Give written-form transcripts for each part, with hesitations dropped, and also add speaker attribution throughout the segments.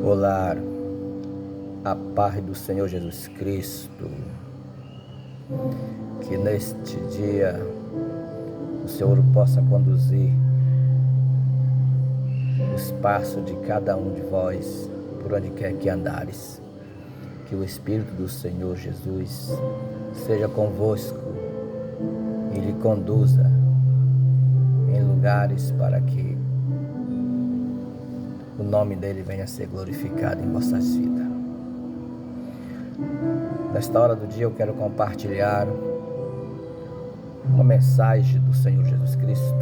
Speaker 1: Olá, a paz do Senhor Jesus Cristo, que neste dia o Senhor possa conduzir os passos de cada um de vós, por onde quer que andares. Que o Espírito do Senhor Jesus seja convosco e lhe conduza em lugares para que o nome dele venha a ser glorificado em vossas vidas. Nesta hora do dia eu quero compartilhar uma mensagem do Senhor Jesus Cristo,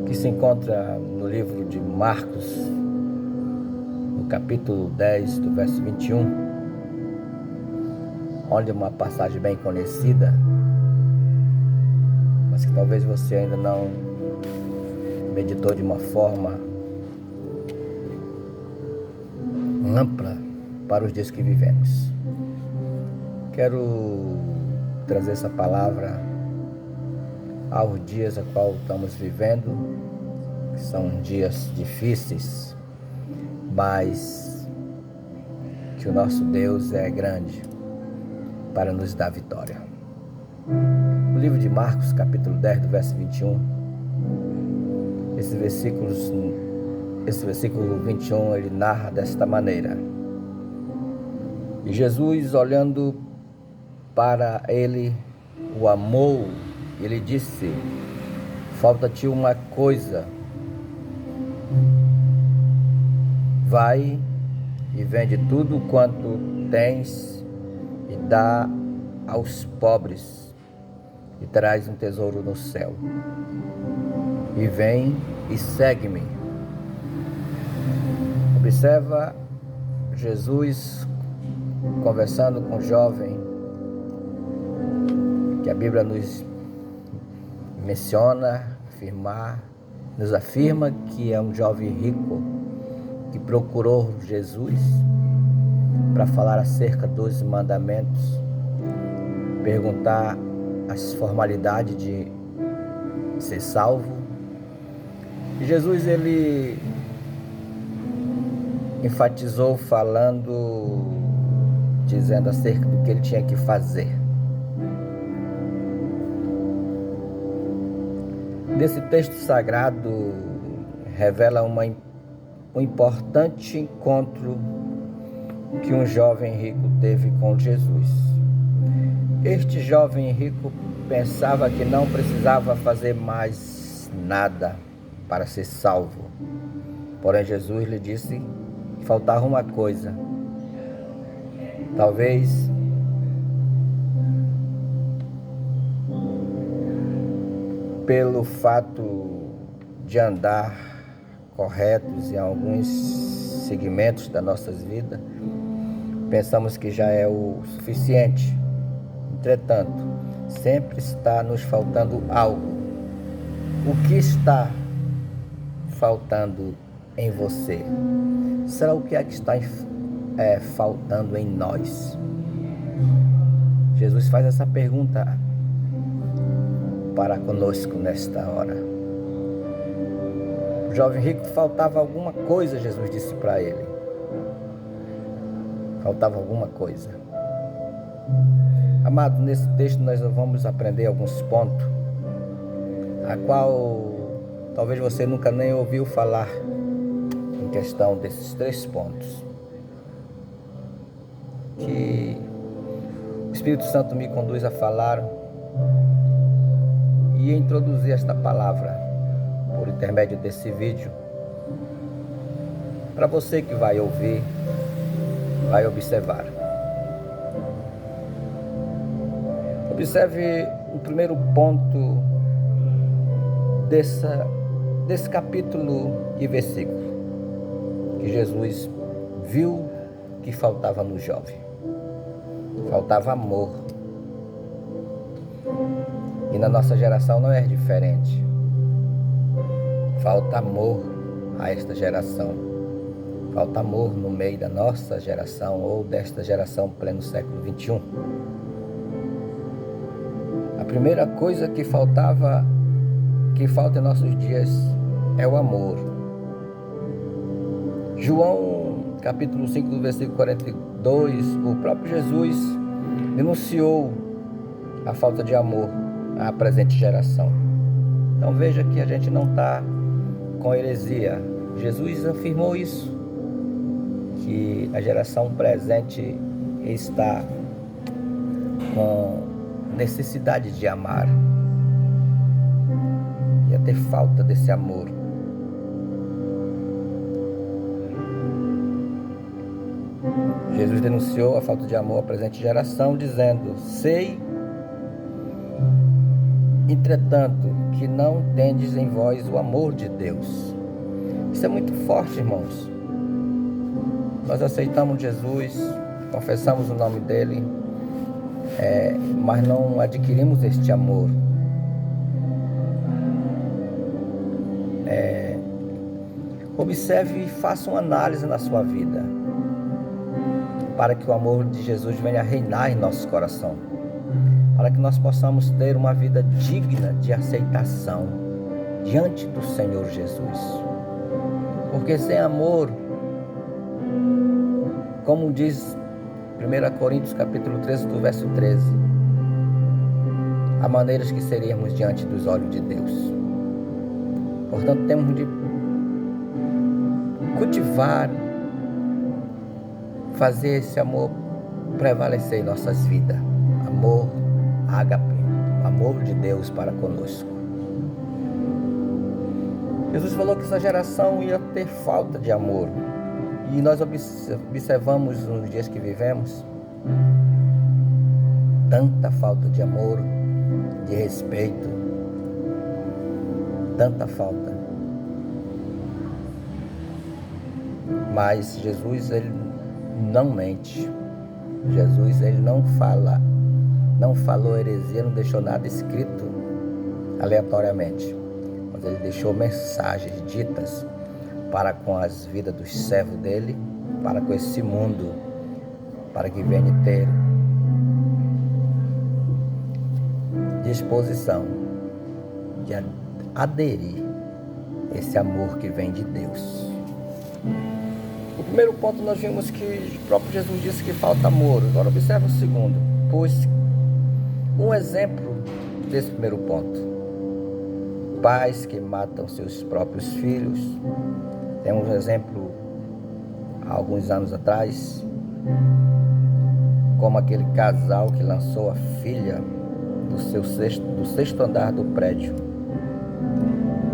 Speaker 1: que se encontra no livro de Marcos, no capítulo 10, do verso 21, onde é uma passagem bem conhecida, mas que talvez você ainda não meditou de uma forma ampla para os dias que vivemos. Quero trazer essa palavra aos dias a qual estamos vivendo, que são dias difíceis, mas que o nosso Deus é grande para nos dar vitória. No livro de Marcos, capítulo 10, do verso 21, esse versículo 21, ele narra desta maneira: E Jesus, olhando para ele, o amou, e ele disse: Falta-te uma coisa. Vai e vende tudo quanto tens e dá aos pobres, e traz um tesouro no céu. E vem e segue-me. Observa Jesus conversando com o jovem, que a Bíblia nos menciona, nos afirma que é um jovem rico, que procurou Jesus para falar acerca dos mandamentos, perguntar as formalidades de ser salvo. E Jesus, ele enfatizou dizendo acerca do que ele tinha que fazer. Nesse texto sagrado revela um importante encontro que um jovem rico teve com Jesus. Este jovem rico pensava que não precisava fazer mais nada para ser salvo. Porém, Jesus lhe disse que faltava uma coisa. Talvez pelo fato de andar corretos em alguns segmentos das nossas vidas, pensamos que já é o suficiente. Entretanto, sempre está nos faltando algo. O que está faltando em você? Será o que é que está faltando em nós? Jesus faz essa pergunta para conosco nesta hora. O jovem rico, faltava alguma coisa, Jesus disse para ele. Faltava alguma coisa. Amado, nesse texto nós vamos aprender alguns pontos, a qual talvez você nunca nem ouviu falar, em questão desses 3 pontos. Que o Espírito Santo me conduz a falar e introduzir esta palavra por intermédio desse vídeo, para você que vai ouvir, vai observar. Observe o primeiro ponto desse capítulo e versículo, que Jesus viu que faltava no jovem. Faltava amor. E na nossa geração não é diferente. Falta amor a esta geração. Falta amor no meio da nossa geração, ou desta geração pleno século 21. A primeira coisa que falta em nossos dias é o amor. João, capítulo 5, do versículo 42, o próprio Jesus denunciou a falta de amor à presente geração. Então veja que a gente não está com heresia. Jesus afirmou isso, que a geração presente está com necessidade de amar, ia ter falta desse amor. Jesus denunciou a falta de amor à presente geração, dizendo: sei, entretanto, que não tendes em vós o amor de Deus. Isso é muito forte, irmãos. Nós aceitamos Jesus, confessamos o nome dele, mas não adquirimos este amor. Observe e faça uma análise na sua vida, para que o amor de Jesus venha a reinar em nosso coração, para que nós possamos ter uma vida digna de aceitação diante do Senhor Jesus. Porque sem amor, como diz 1 Coríntios capítulo 13, do verso 13, há maneiras que seríamos diante dos olhos de Deus. Portanto, temos de cultivar, fazer esse amor prevalecer em nossas vidas. Amor ágape, amor de Deus para conosco. Jesus falou que essa geração ia ter falta de amor. E nós observamos nos dias que vivemos tanta falta de amor, de respeito, tanta falta. Mas Jesus, ele não mente. Jesus, ele não falou heresia, não deixou nada escrito aleatoriamente. Mas ele deixou mensagens ditas para com as vidas dos servos dele, para com esse mundo, para que venha ter disposição de aderir esse amor que vem de Deus. O primeiro ponto nós vimos que o próprio Jesus disse que falta amor. Agora observe o segundo, pois um exemplo desse primeiro ponto: pais que matam seus próprios filhos. Temos um exemplo há alguns anos atrás, como aquele casal que lançou a filha do sexto andar do prédio.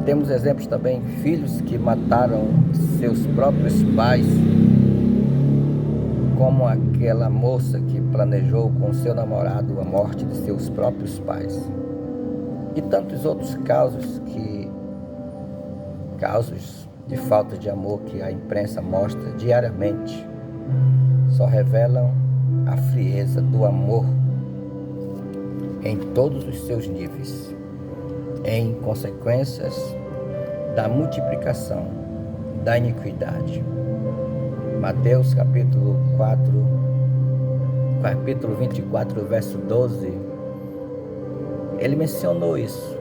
Speaker 1: Temos exemplos também, filhos que mataram seus próprios pais, como aquela moça que planejou com seu namorado a morte de seus próprios pais. E tantos outros casos de falta de amor que a imprensa mostra diariamente, só revelam a frieza do amor em todos os seus níveis, em consequências da multiplicação da iniquidade. Mateus capítulo 24, verso 12, ele mencionou isso.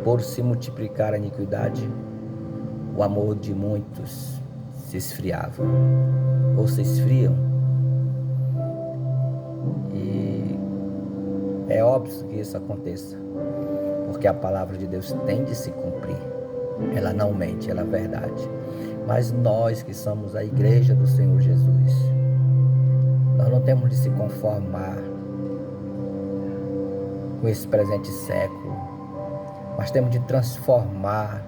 Speaker 1: Por se multiplicar a iniquidade, o amor de muitos se esfriava, ou se esfriam. E é óbvio que isso aconteça, porque a palavra de Deus tem de se cumprir. Ela não mente, ela é verdade. Mas nós que somos a igreja do Senhor Jesus, nós não temos de se conformar com esse presente século, mas temos de transformar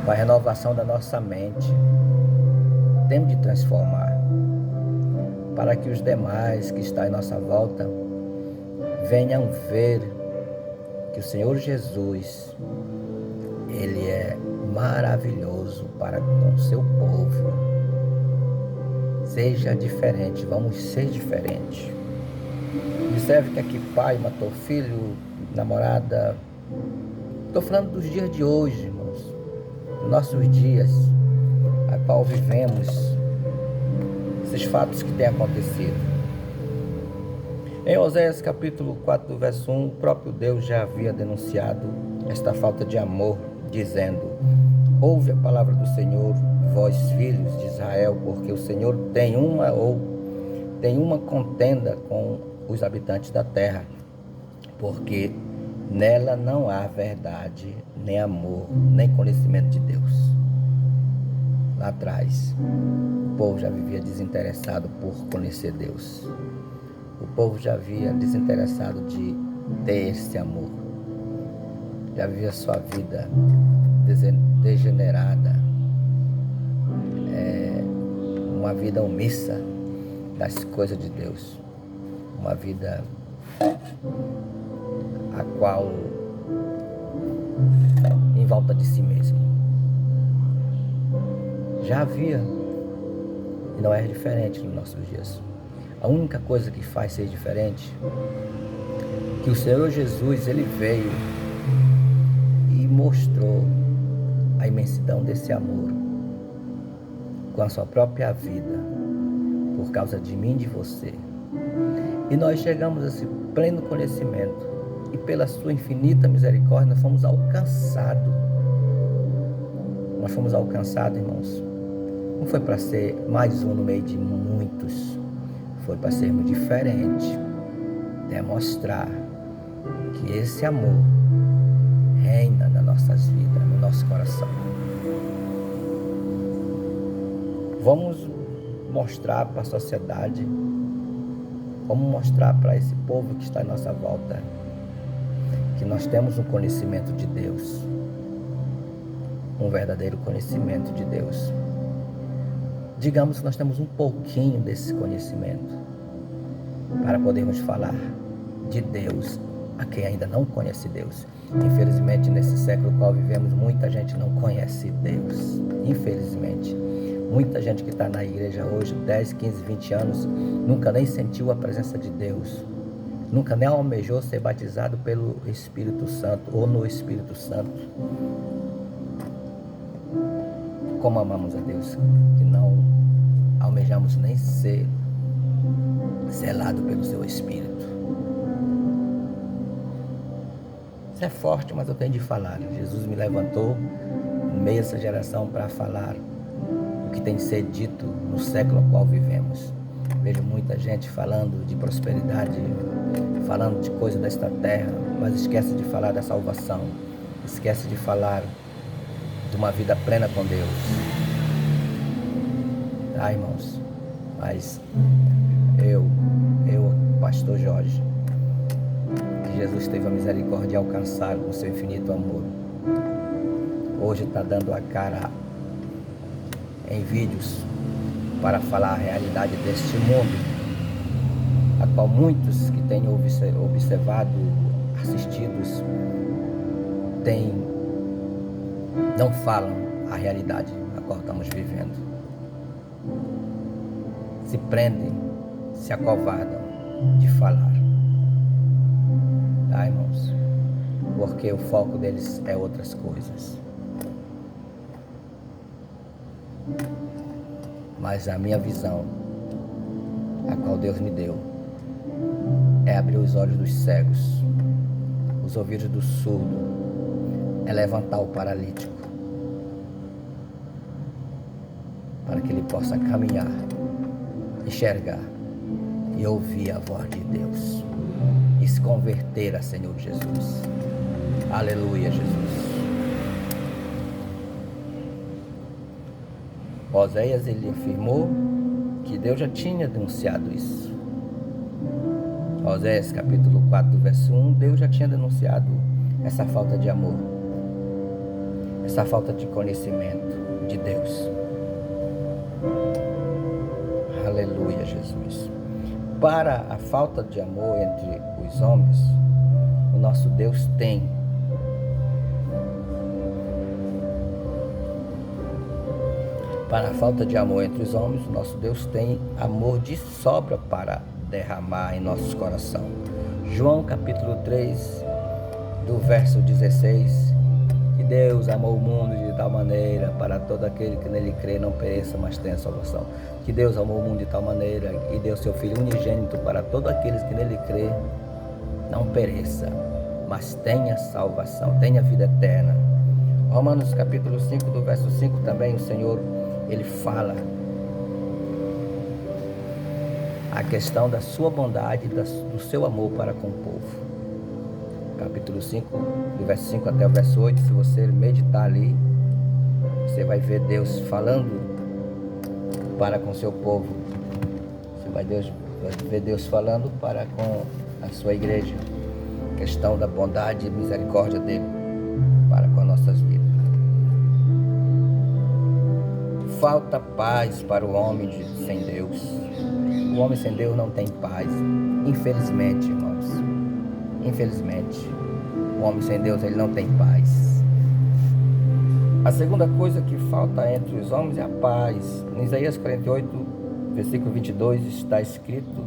Speaker 1: com a renovação da nossa mente. Temos de transformar para que os demais que estão em nossa volta venham ver que o Senhor Jesus, ele é maravilhoso para com o seu povo. Seja diferente, vamos ser diferentes. Observe que aqui pai matou filho, namorada. Estou falando dos dias de hoje, irmãos, nossos dias, a qual vivemos, esses fatos que têm acontecido. Em Oséias capítulo 4, do verso 1, o próprio Deus já havia denunciado esta falta de amor, dizendo: Ouve a palavra do Senhor, vós filhos de Israel, porque o Senhor tem uma contenda com os habitantes da terra, porque nela não há verdade, nem amor, nem conhecimento de Deus. Lá atrás, o povo já vivia desinteressado por conhecer Deus. O povo já vivia desinteressado de ter esse amor. Já vivia sua vida degenerada, uma vida omissa das coisas de Deus, uma vida a qual em volta de si mesmo. Já havia, e não é diferente nos nossos dias. A única coisa que faz ser diferente, que o Senhor Jesus, ele veio e mostrou a imensidão desse amor com a sua própria vida, por causa de mim e de você. E nós chegamos a esse pleno conhecimento, e pela sua infinita misericórdia nós fomos alcançados. Nós fomos alcançados, irmãos. Não foi para ser mais um no meio de muitos, foi para sermos diferentes, demonstrar que esse amor reina nas nossas vidas, no nosso coração. Vamos mostrar para a sociedade, vamos mostrar para esse povo que está à nossa volta, que nós temos um conhecimento de Deus, um verdadeiro conhecimento de Deus. Digamos que nós temos um pouquinho desse conhecimento, para podermos falar de Deus a quem ainda não conhece Deus. Infelizmente, nesse século no qual vivemos, muita gente não conhece Deus. Infelizmente, muita gente que está na igreja hoje, 10, 15, 20 anos, nunca nem sentiu a presença de Deus, nunca nem almejou ser batizado pelo Espírito Santo ou no Espírito Santo. Como amamos a Deus, que não almejamos nem ser selado pelo seu Espírito. Isso é forte, mas eu tenho de falar. Jesus me levantou no meio dessa geração para falar o que tem de ser dito no século no qual vivemos. Vejo muita gente falando de prosperidade, falando de coisas desta terra, mas esquece de falar da salvação, esquece de falar de uma vida plena com Deus. Irmãos, mas eu, pastor Jorge, que Jesus teve a misericórdia de alcançar com seu infinito amor, hoje está dando a cara em vídeos para falar a realidade deste mundo, a qual muitos que têm observado, assistidos, não falam a realidade a qual estamos vivendo. Se prendem, se acovardam de falar. Irmãos, porque o foco deles é outras coisas. Mas a minha visão, a qual Deus me deu, é abrir os olhos dos cegos, os ouvidos do surdo, é levantar o paralítico, para que ele possa caminhar, enxergar e ouvir a voz de Deus e se converter a Senhor Jesus. Aleluia, Jesus. Oséias, ele afirmou que Deus já tinha denunciado isso. Oséias capítulo 4, verso 1, Deus já tinha denunciado essa falta de amor, essa falta de conhecimento de Deus. Aleluia, Jesus. Para a falta de amor entre os homens, o nosso Deus tem Para a falta de amor entre os homens, o nosso Deus tem amor de sobra para derramar em nossos corações. João capítulo 3, do verso 16, que Deus amou o mundo de tal maneira para todo aquele que nele crê não pereça, mas tenha salvação. Que Deus amou o mundo de tal maneira e deu seu Filho unigênito para todos aqueles que nele crê não pereça, mas tenha salvação, tenha vida eterna. Romanos capítulo 5, do verso 5 também, o Senhor, Ele fala a questão da sua bondade, do seu amor para com o povo. Capítulo 5, do verso 5 até o verso 8, se você meditar ali, você vai ver Deus falando para com o seu povo. Você vai ver Deus falando para com a sua igreja. A questão da bondade e misericórdia dele para com as nossas vidas. Falta paz para o homem sem Deus. O homem sem Deus não tem paz. Infelizmente, irmãos. Infelizmente. O homem sem Deus, ele não tem paz. A segunda coisa que falta entre os homens é a paz. Em Isaías 48, versículo 22, está escrito: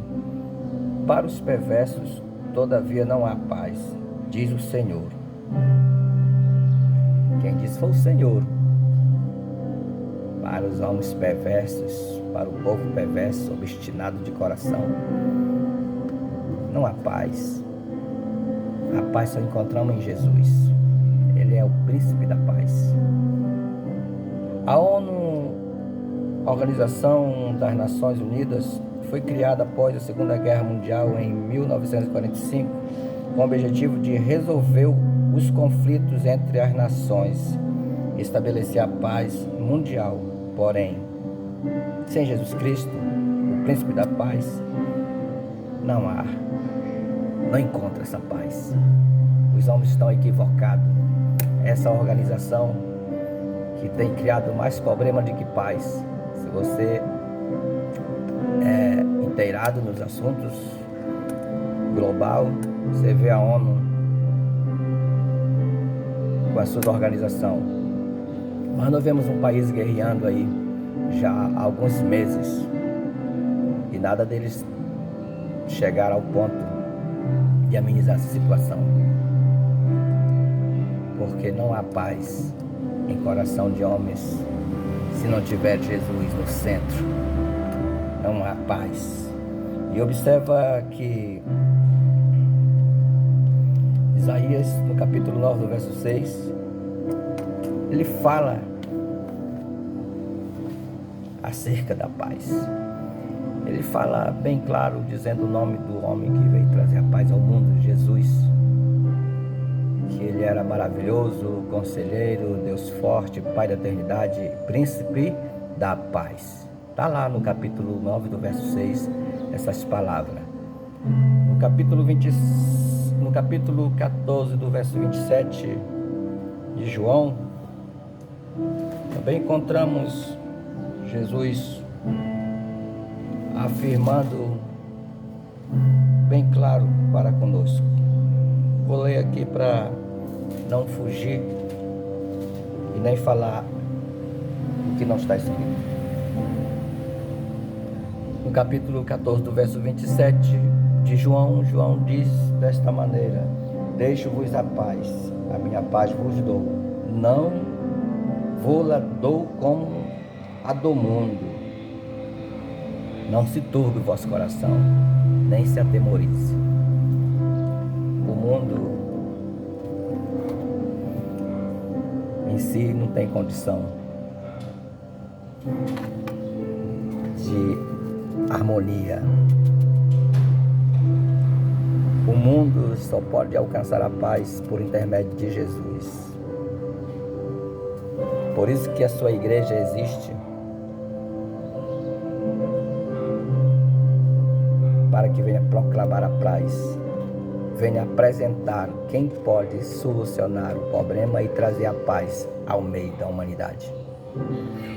Speaker 1: para os perversos, todavia, não há paz, diz o Senhor. Quem disse foi o Senhor. Para os homens perversos, para o povo perverso, obstinado de coração, não há paz. A paz só encontramos em Jesus. Ele é o príncipe da paz. A ONU, a Organização das Nações Unidas, foi criada após a Segunda Guerra Mundial em 1945, com o objetivo de resolver os conflitos entre as nações e estabelecer a paz mundial. Porém, sem Jesus Cristo, o príncipe da paz, não encontra essa paz. Os homens estão equivocados. Essa organização que tem criado mais problema do que paz. Se você é inteirado nos assuntos global, você vê a ONU com a sua organização. Mas nós vemos um país guerreando aí já há alguns meses e nada deles chegar ao ponto de amenizar essa situação, porque não há paz em coração de homens se não tiver Jesus no centro. Não há paz. E observa que Isaías, no capítulo 9, do verso 6, ele fala acerca da paz. Ele fala bem claro, dizendo o nome do homem que veio trazer a paz ao mundo, Jesus. Que ele era maravilhoso, conselheiro, Deus forte, Pai da eternidade, príncipe da paz. Está lá no capítulo 9, do verso 6, essas palavras. No capítulo 14, do verso 27 de João, também encontramos Jesus afirmando bem claro para conosco. Vou ler aqui para não fugir e nem falar o que não está escrito. No capítulo 14, do verso 27 de João, João diz desta maneira: deixo-vos a paz, a minha paz vos dou, não vou-la dou como a do mundo. Não se turbe o vosso coração, nem se atemorize. O mundo em si não tem condição de harmonia. O mundo só pode alcançar a paz por intermédio de Jesus. Por isso que a sua igreja existe, para que venha proclamar a paz, venha apresentar quem pode solucionar o problema e trazer a paz ao meio da humanidade.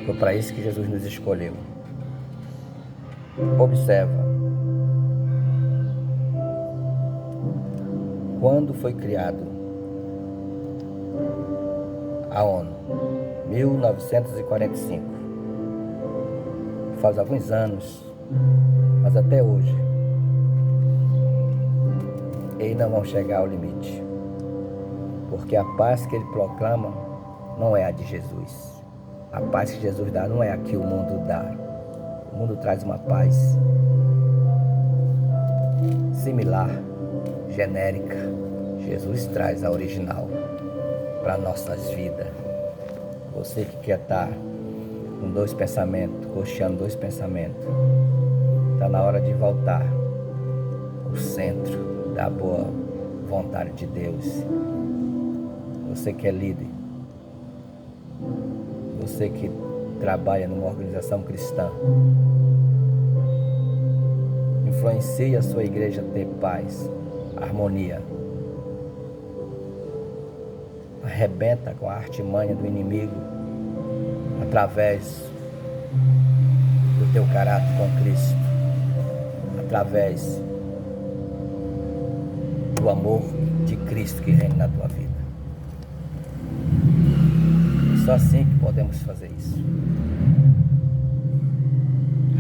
Speaker 1: Foi para isso que Jesus nos escolheu. Observa, quando foi criado a ONU, 1945, faz alguns anos, mas até hoje eles não vão chegar ao limite, porque a paz que ele proclama não é a de Jesus. A paz que Jesus dá não é a que o mundo dá. O mundo traz uma paz similar, genérica. Jesus traz a original para nossas vidas. Você que quer estar com dois pensamentos, cocheando dois pensamentos, está na hora de voltar ao centro da boa vontade de Deus. Você que é líder, você que trabalha numa organização cristã, influencie a sua igreja a ter paz, harmonia. Arrebenta com a artimanha do inimigo através do teu caráter com Cristo, através do amor de Cristo que reina na tua vida. É só assim que podemos fazer isso.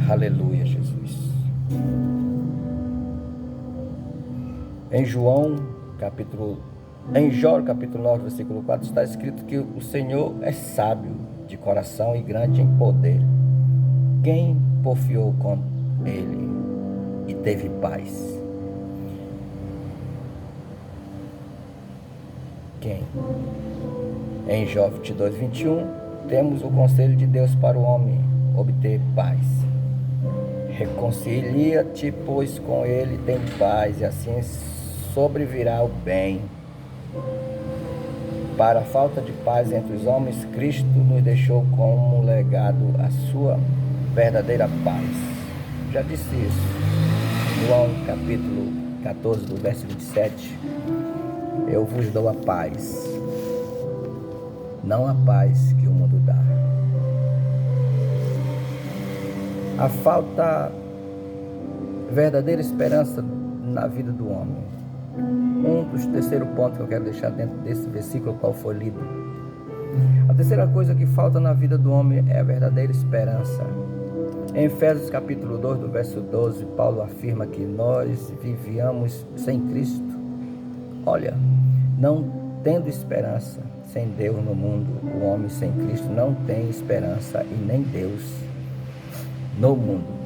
Speaker 1: Aleluia, Jesus. Em Jó, capítulo 9, versículo 4, está escrito que o Senhor é sábio de coração e grande em poder. Quem porfiou com ele e teve paz? Quem? Em Jó 22, 21, temos o conselho de Deus para o homem obter paz. Reconcilia-te, pois com ele tem paz, e assim sobrevirá o bem. Para a falta de paz entre os homens, Cristo nos deixou como legado a sua verdadeira paz. Já disse isso. João capítulo 14, do verso 27. Eu vos dou a paz, não a paz que o mundo dá. A falta verdadeira esperança na vida do homem. Terceiro ponto que eu quero deixar dentro desse versículo qual foi lido. A terceira coisa que falta na vida do homem é a verdadeira esperança. Em Efésios capítulo 2, do verso 12, Paulo afirma que nós vivíamos sem Cristo. Olha, não tendo esperança sem Deus no mundo, o homem sem Cristo não tem esperança e nem Deus no mundo.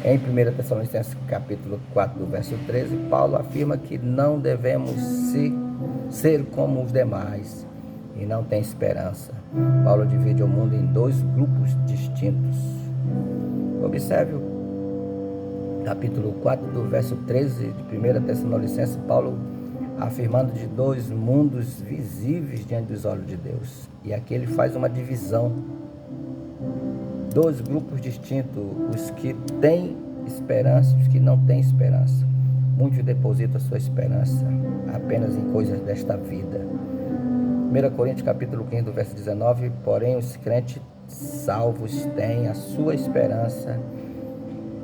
Speaker 1: Em 1 Tessalonicenses capítulo 4, do verso 13, Paulo afirma que não devemos ser como os demais e não tem esperança. Paulo divide o mundo em dois grupos distintos. Observe o capítulo 4, do verso 13 de 1 Tessalonicenses, Paulo afirmando de dois mundos visíveis diante dos olhos de Deus. E aqui ele faz uma divisão. Dois grupos distintos, os que têm esperança e os que não têm esperança. Muitos depositam a sua esperança apenas em coisas desta vida. 1 Coríntios capítulo 15, do verso 19, porém os crentes salvos têm a sua esperança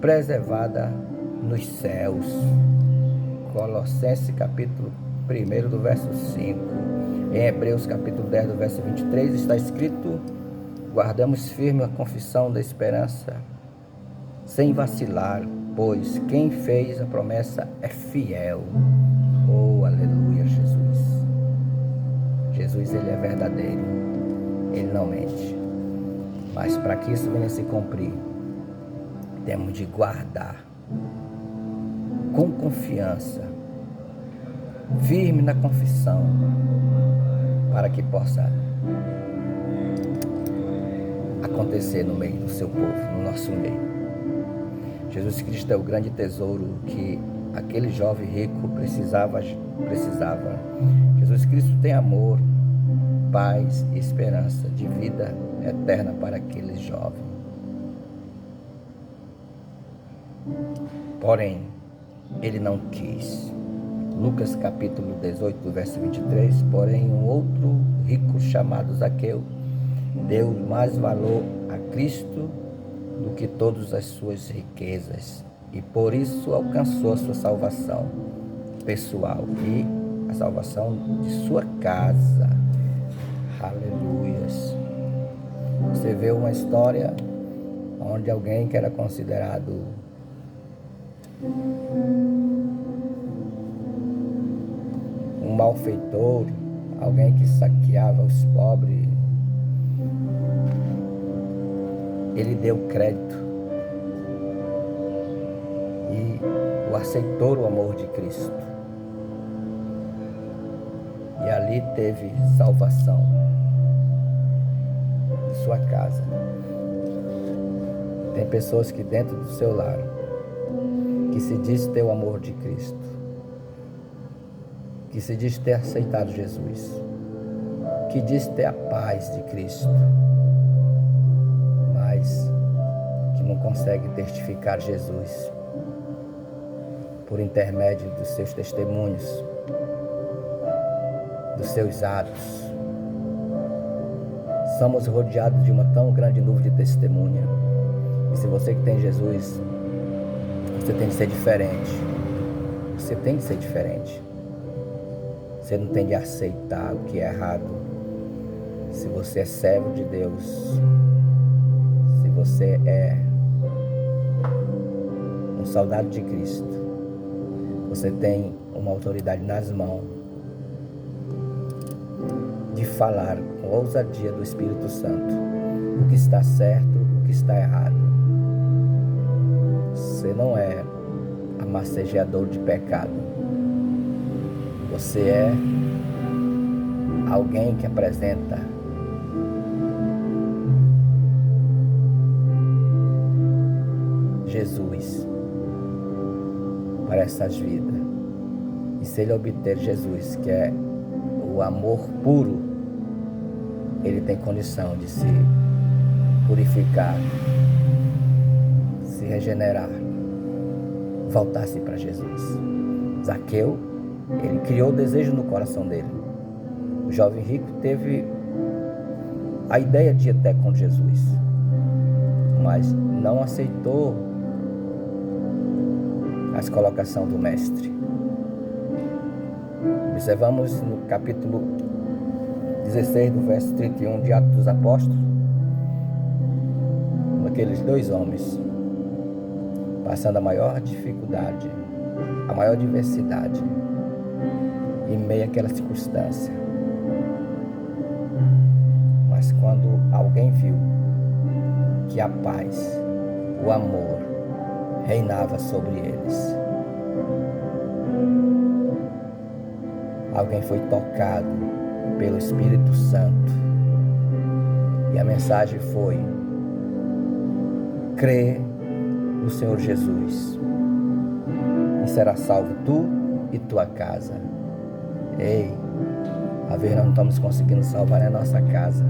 Speaker 1: preservada nos céus. Colossenses capítulo 1, do verso 5. Em Hebreus capítulo 10, do verso 23, está escrito: guardamos firme a confissão da esperança, sem vacilar, pois quem fez a promessa é fiel. Oh, aleluia, Jesus. Jesus, ele é verdadeiro, ele não mente. Mas para que isso venha se cumprir, temos de guardar com confiança, firme na confissão, para que possa acontecer no meio do seu povo, no nosso meio. Jesus Cristo é o grande tesouro que aquele jovem rico precisava. Jesus Cristo tem amor, paz e esperança de vida eterna para aquele jovem. Porém, ele não quis. Lucas capítulo 18, do verso 23, porém um outro rico chamado Zaqueu deu mais valor a Cristo do que todas as suas riquezas e por isso alcançou a sua salvação pessoal e a salvação de sua casa. Aleluias. Você vê uma história onde alguém que era considerado um malfeitor, alguém que saqueava os pobres, ele deu crédito e o aceitou o amor de Cristo. E ali teve salvação. de sua casa. Tem pessoas que dentro do seu lar, que se diz ter o amor de Cristo, que se diz ter aceitado Jesus, que diz ter a paz de Cristo, mas que não consegue testificar Jesus por intermédio dos seus testemunhos, dos seus atos. Somos rodeados de uma tão grande nuvem de testemunha. E se você que tem Jesus, você tem de ser diferente. Você tem de ser diferente. Você não tem de aceitar o que é errado. Se você é servo de Deus, se você é um soldado de Cristo, você tem uma autoridade nas mãos de falar com ousadia do Espírito Santo o que está certo, o que está errado. Você não é amassageador de pecado. Você é alguém que apresenta Jesus para essas vidas. E se ele obter Jesus, que é o amor puro, ele tem condição de se purificar, se regenerar, voltar-se para Jesus. Zaqueu, ele criou o desejo no coração dele. O jovem rico teve a ideia de ir até com Jesus, mas não aceitou as colocações do mestre. Observamos no capítulo 16, do verso 31 de Atos dos Apóstolos, aqueles dois homens passando a maior dificuldade, a maior diversidade, em meio àquela circunstância. Mas quando alguém viu que a paz, o amor reinava sobre eles, alguém foi tocado pelo Espírito Santo, e a mensagem foi: crê no Senhor Jesus e será salvo tu e tua casa. Ei, às vezes nós não estamos conseguindo salvar a nossa casa,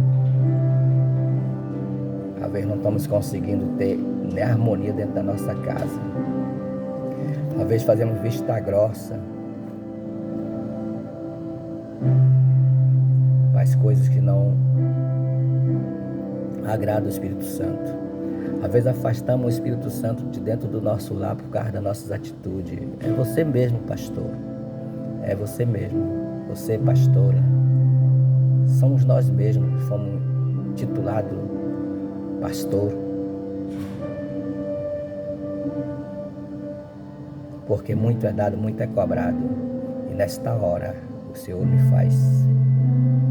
Speaker 1: às vezes não estamos conseguindo ter nem harmonia dentro da nossa casa, às vezes fazemos vista grossa, faz coisas que não agradam o Espírito Santo. Às vezes afastamos o Espírito Santo de dentro do nosso lar por causa das nossas atitudes. É você mesmo, pastor. É você mesmo. Você, pastora. Somos nós mesmos que fomos titulados pastor. Porque muito é dado, muito é cobrado. E nesta hora o Senhor me faz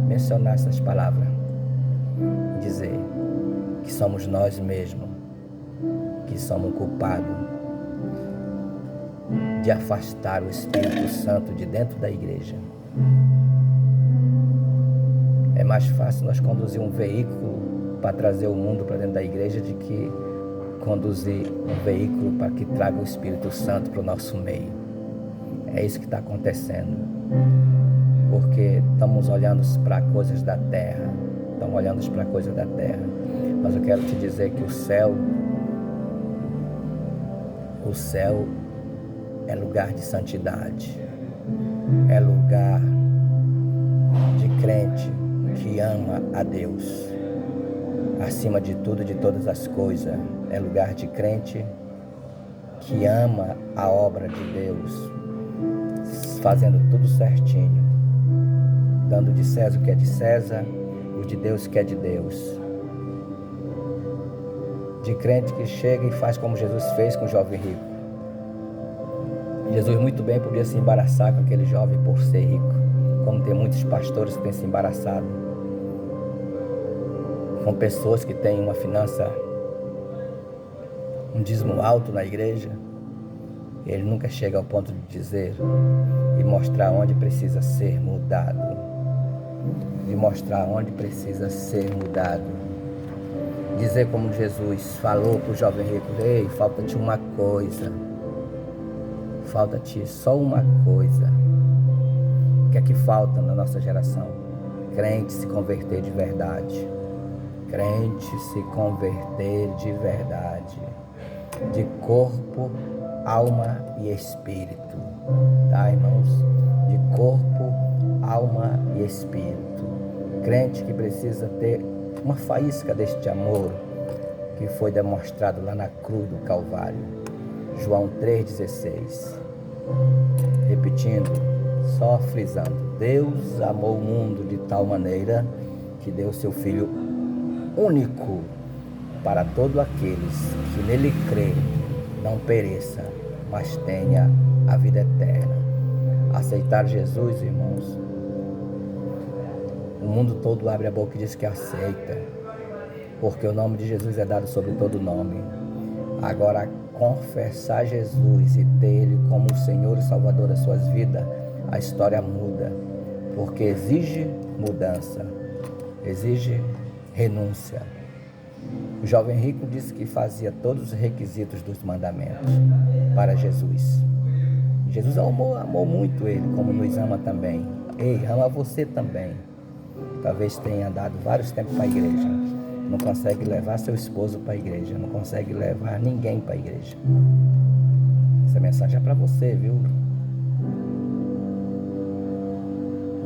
Speaker 1: mencionar essas palavras. Dizer que somos nós mesmos que somos culpados de afastar o Espírito Santo de dentro da igreja. É mais fácil nós conduzir um veículo para trazer o mundo para dentro da igreja do que conduzir um veículo para que traga o Espírito Santo para o nosso meio. É isso que está acontecendo, porque estamos olhando para coisas da terra, mas eu quero te dizer que o céu é lugar de santidade, é lugar de crente que ama a Deus acima de tudo, de todas as coisas. É lugar de crente que ama a obra de Deus, fazendo tudo certinho, dando de César o que é de César, o de Deus o que é de Deus. De crente que chega e faz como Jesus fez com o jovem rico. Jesus muito bem podia se embaraçar com aquele jovem por ser rico, como tem muitos pastores que têm se embaraçado com pessoas que têm uma finança, um dízimo alto na igreja. Ele nunca chega ao ponto de dizer e mostrar onde precisa ser mudado, dizer como Jesus falou para o jovem rico: ei, falta-te uma coisa, falta-te só uma coisa. O que é que falta na nossa geração? Crente se converter de verdade. Crente se converter de verdade. De corpo, alma e espírito. Tá, irmãos? De corpo, alma e espírito. Crente que precisa ter uma faísca deste amor que foi demonstrado lá na cruz do Calvário. João 3,16. Repetindo, só frisando: Deus amou o mundo de tal maneira que deu seu Filho único para todos aqueles que nele crê, não pereça, mas tenha a vida eterna. Aceitar Jesus, irmãos, o mundo todo abre a boca e diz que aceita, porque o nome de Jesus é dado sobre todo nome. Agora, confessar Jesus e ter Ele como o Senhor e Salvador das suas vidas, a história muda, porque exige mudança, exige renúncia. O jovem rico disse que fazia todos os requisitos dos mandamentos para Jesus. Jesus amou muito ele, como nos ama também. Ei, ama você também. Talvez tenha andado vários tempos para a igreja, não consegue levar seu esposo para a igreja, não consegue levar ninguém para a igreja. Essa mensagem é para você, viu?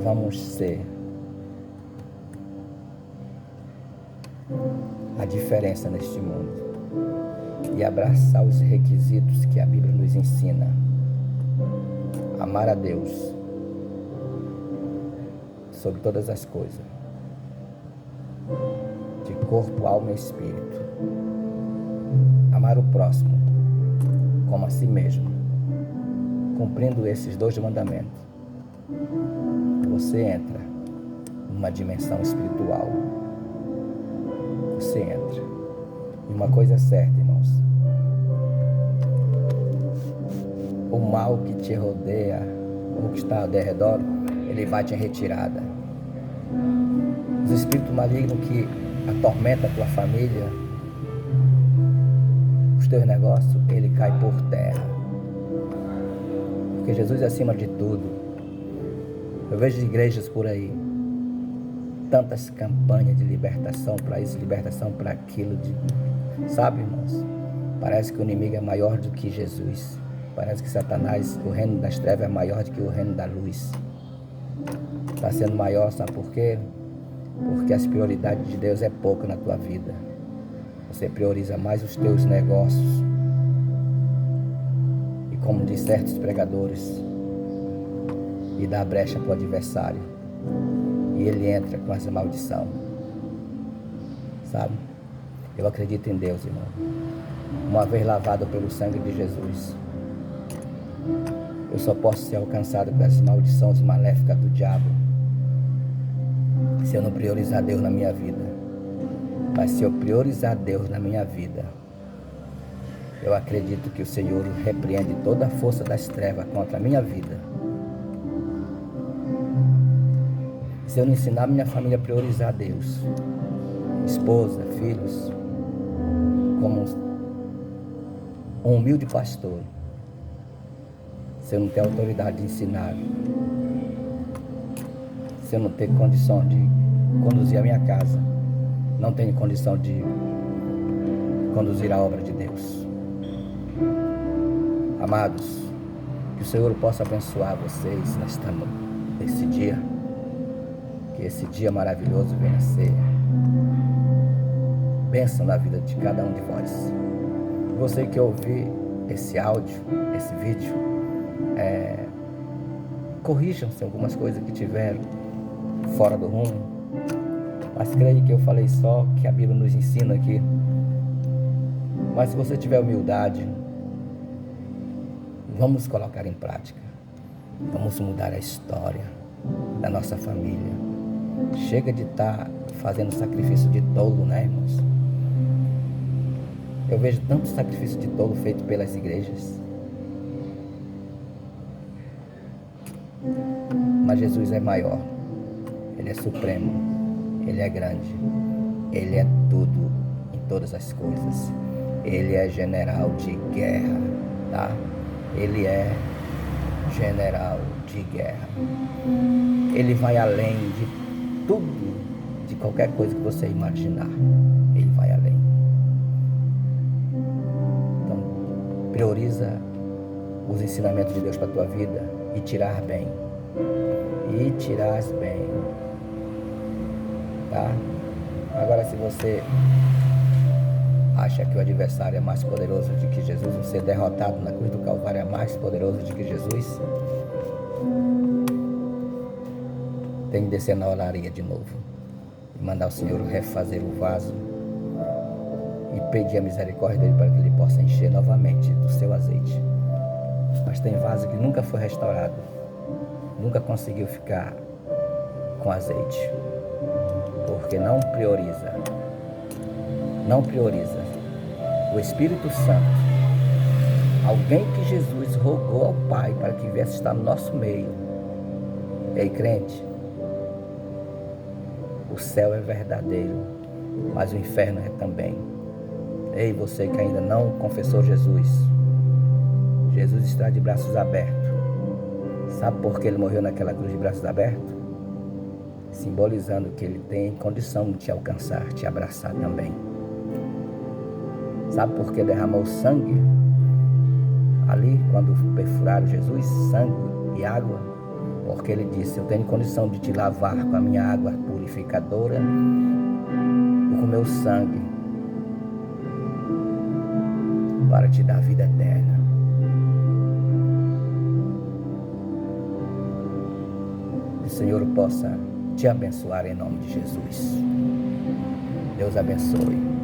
Speaker 1: Vamos ser a diferença neste mundo e abraçar os requisitos que a Bíblia nos ensina. Amar a Deus sobre todas as coisas, de corpo, alma e espírito. Amar o próximo como a si mesmo. Cumprindo esses 2 mandamentos, você entra numa dimensão espiritual. Você entra. E uma coisa é certa, irmãos: o mal que te rodeia, o que está ao redor, ele bate em retirada. Os espíritos malignos que atormentam a tua família, os teus negócios, ele cai por terra. Porque Jesus é acima de tudo. Eu vejo igrejas por aí, tantas campanhas de libertação para isso, libertação para aquilo, sabe, irmãos? Parece que o inimigo é maior do que Jesus. Parece que Satanás, o reino das trevas, é maior do que o reino da luz. Está sendo maior, sabe por quê? Porque as prioridades de Deus é pouco na tua vida. Você prioriza mais os teus negócios. E como diz certos pregadores, e dá brecha para o adversário. E ele entra com essa maldição. Sabe? Eu acredito em Deus, irmão. Uma vez lavado pelo sangue de Jesus, eu só posso ser alcançado pelas maldições maléficas do diabo se eu não priorizar Deus na minha vida. Mas se eu priorizar Deus na minha vida, eu acredito que o Senhor repreende toda a força das trevas contra a minha vida. Se eu não ensinar minha família a priorizar Deus, esposa, filhos, como um humilde pastor, se eu não tenho autoridade de ensinar, se eu não tenho condição de conduzir a minha casa, não tenho condição de conduzir a obra de Deus. Amados, que o Senhor possa abençoar vocês nesse dia, que esse dia maravilhoso venha a ser bênção na vida de cada um de vós. Você que ouvir esse áudio, esse vídeo, corrijam-se algumas coisas que tiveram fora do rumo, mas creio que eu falei só que a Bíblia nos ensina aqui. Mas se você tiver humildade, vamos colocar em prática, vamos mudar a história da nossa família. Chega de estar fazendo sacrifício de tolo, né, irmãos? Eu vejo tanto sacrifício de tolo feito pelas igrejas. Mas Jesus é maior, Ele é supremo, Ele é grande, Ele é tudo em todas as coisas. Ele é general de guerra, tá? Ele é general de guerra. Ele vai além de tudo, de qualquer coisa que você imaginar. Ele vai além. Então, prioriza os ensinamentos de Deus para a tua vida e tirar bem. E tirás bem. Tá? Agora, se você acha que o adversário é mais poderoso do que Jesus, você derrotado na cruz do Calvário é mais poderoso do que Jesus, tem que descer na olaria de novo e mandar o Senhor refazer o vaso e pedir a misericórdia dele para que ele possa encher novamente do seu azeite. Mas tem vaso que nunca foi restaurado, nunca conseguiu ficar com azeite, porque não prioriza o Espírito Santo, alguém que Jesus rogou ao Pai para que viesse estar no nosso meio. Ei, crente, o céu é verdadeiro, mas o inferno é também. Ei, você que ainda não confessou Jesus, Jesus está de braços abertos. Sabe por que ele morreu naquela cruz de braços abertos? Simbolizando que ele tem condição de te alcançar, te abraçar também. Sabe por que derramou sangue ali, quando perfuraram Jesus, sangue e água? Porque ele disse: eu tenho condição de te lavar com a minha água purificadora e com o meu sangue para te dar vida eterna. Que o Senhor possa te abençoar em nome de Jesus. Deus abençoe.